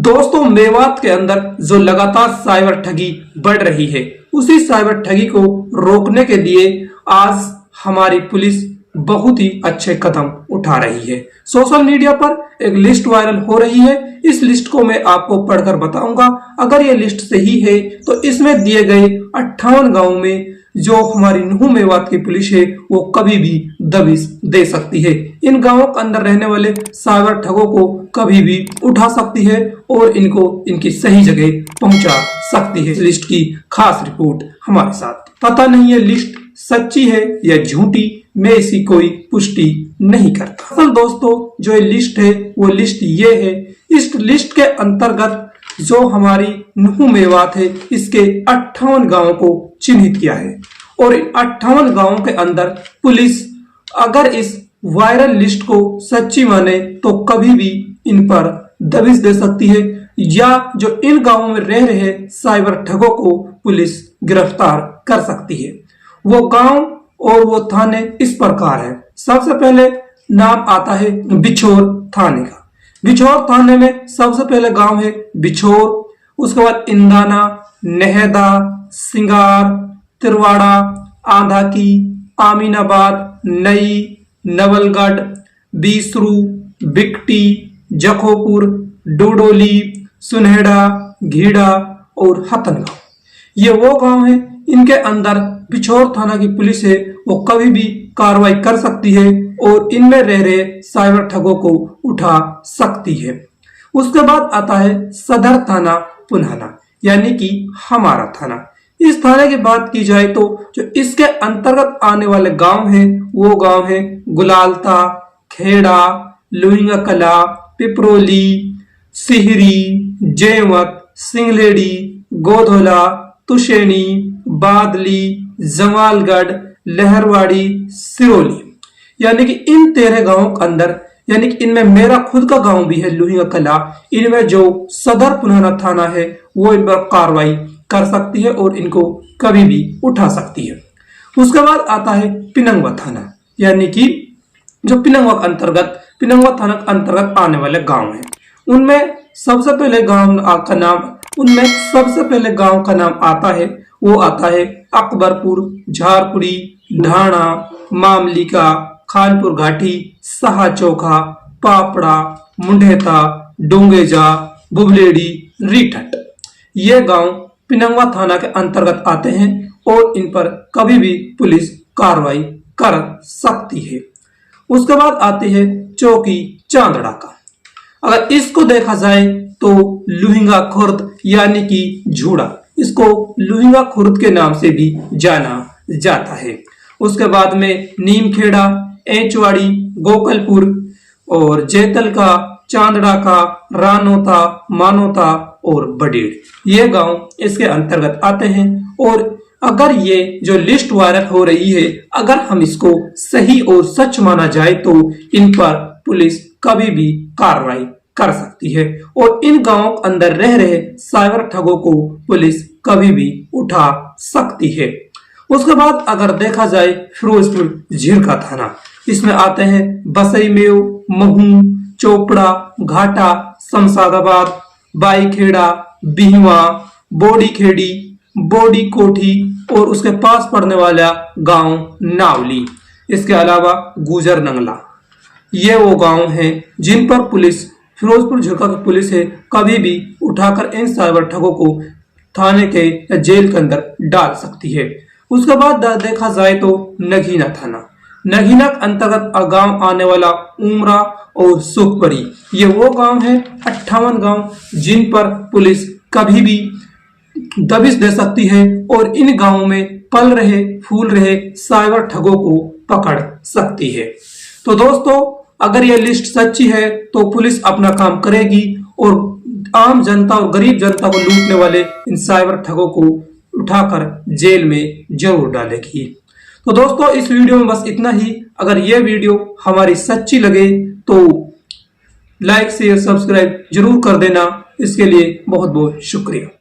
दोस्तों, मेवात के अंदर जो लगातार साइबर ठगी बढ़ रही है, उसी साइबर ठगी को रोकने के लिए आज हमारी पुलिस बहुत ही अच्छे कदम उठा रही है। सोशल मीडिया पर एक लिस्ट वायरल हो रही है। इस लिस्ट को मैं आपको पढ़कर बताऊंगा। अगर ये लिस्ट सही है तो इसमें दिए गए 58 गांवों में जो हमारी नुह मेवात की पुलिस है वो कभी भी दबिश दे सकती है। इन गांवों के अंदर रहने वाले साइबर ठगों को कभी भी उठा सकती है और इनको इनकी सही जगह पहुंचा सकती है। इस लिस्ट की खास रिपोर्ट हमारे साथ। पता नहीं ये लिस्ट सच्ची है या झूठी, मैं इसकी कोई पुष्टि नहीं करता। असल दोस्तों, जो ये लिस्ट है वो लिस्ट ये है। इस लिस्ट के अंतर्गत जो हमारी नुह मेवात है, इसके 58 गांवों को चिन्हित किया है और इन 58 गांवों के अंदर पुलिस अगर इस वायरल लिस्ट को सच्ची माने तो कभी भी इन पर दबिश दे सकती है या जो इन गांवों में रह रहे साइबर ठगों को पुलिस गिरफ्तार कर सकती है। वो गांव और वो थाने इस प्रकार है। सबसे पहले नाम आता है बिछोर थाने का। बिछोर थाने में सबसे पहले गांव है बिछोर, उसके बाद इंदाना, नेहदा, सिंगार, तिरवाड़ा, आंधाकी, आमीनाबाद, नई, नवलगढ़, बीसरू, बिकटी, जखोपुर, डोडोली, सुनहेड़ा, घीड़ा और हतनगांव। ये वो गांव है। इनके अंदर बिछोर थाना की पुलिस है वो कभी भी कार्रवाई कर सकती है और इनमें रह रहे साइबर ठगों को उठा सकती है। उसके बाद आता है सदर थाना पुन्हाना, यानी कि हमारा थाना। इस थाने की बात की जाए तो जो इसके अंतर्गत आने वाले गांव हैं वो गांव है गुलालता, खेड़ा, लुहिंगा कला, पिपरोली, सिहरी, जेवत, सिंगलेड़ी, गोधोला, तुशेनी, बादली, जमालगढ़, लहरवाड़ी, सिरोली, यानी कि इन 13 गांवों के अंदर, यानी कि इनमें मेरा खुद का गांव भी है लुहिंगा कला। इनमें जो सदर पुन्हाना थाना है वो इन पर कार्रवाई कर सकती है और इनको कभी भी उठा सकती है। उसके बाद आता है पिनंगवा थाना, यानी कि जो पिनंगवा थाना के अंतर्गत आने वाले गांव हैं। उनमें सबसे पहले गांव का नाम आता है वो आता है अकबरपुर, झारपुरी, ढाणा, मामलिका, खानपुर घाटी, सहा चौखा, पापड़ा, मुंडेता, डोंगेजा, बुबलेड़ी, रीठट। ये गांव पिनंगवा थाना के अंतर्गत आते हैं और इन पर कभी भी पुलिस कार्रवाई कर सकती है। उसके बाद आती है चौकी चांदड़ा का। अगर इसको देखा जाए तो लुहिंगा खुर्द, यानी कि झूड़ा, इसको लुहिंगा खुर्द के नाम से भी जाना जाता है। उसके बाद में नीमखेड़ा, एंचवाड़ी, गोकलपुर और जैतल का, चांदड़ा का, रानोता, मानोता और बडेड़, ये गांव इसके अंतर्गत आते हैं। और अगर ये जो लिस्ट वायरल हो रही है, अगर हम इसको सही और सच माना जाए तो इन पर पुलिस कभी भी कार्रवाई कर सकती है और इन गांवों के अंदर रह रहे साइबर ठगों को पुलिस कभी भी उठा सकती है। उसके बाद अगर देखा जाए फिरोजपुर झिरका थाना, इसमें आते हैं बसईमेव, महू, चोपड़ा, घाटा, शमशादाबाद, बाईखेड़ा, बिहवा, बोडी खेड़ी, बोडी कोठी और उसके पास पड़ने वाला गांव नावली। इसके अलावा गुजर नंगला। ये वो गांव हैं जिन पर पुलिस, फिरोजपुर झिरका की पुलिस है, कभी भी उठाकर इन साइबर ठगों को थाने के या जेल के अंदर डाल सकती है। उसके बाद देखा जाए तो नगीना थाना। नगीना के अंतर्गत गांव आने वाला उमरा और सुखपरी, ये वो गांव है 58 गांव जिन पर पुलिस कभी भी दबिश दे सकती है और इन गांवों में पल रहे फूल रहे साइबर ठगों को पकड़ सकती है। तो दोस्तों, अगर यह लिस्ट सच्ची है तो पुलिस अपना काम करेगी और आम जनता और गरीब जनता को लूटने वाले इन साइबर ठगों को उठाकर जेल में जरूर डालेगी। तो दोस्तों, इस वीडियो में बस इतना ही। अगर यह वीडियो हमारी सच्ची लगे तो लाइक शेयर सब्सक्राइब जरूर कर देना। इसके लिए बहुत बहुत शुक्रिया।